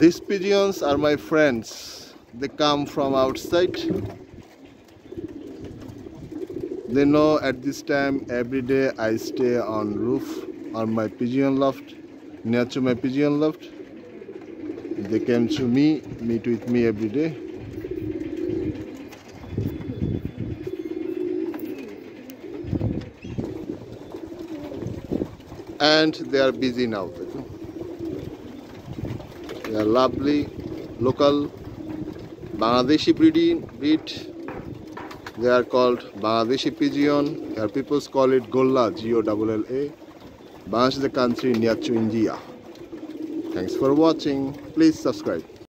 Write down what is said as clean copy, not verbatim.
These pigeons are my friends. They come from outside. They know at this time every day I stay on roof on my pigeon loft, near to my pigeon loft. They came to meet with me every day. And they are busy now. They are lovely, local, Bangladeshi breed. They are called Bangladeshi pigeon. Here people call it Golla, G-O-L-L-A. Bangladesh is the country near to India. Thanks for watching. Please subscribe.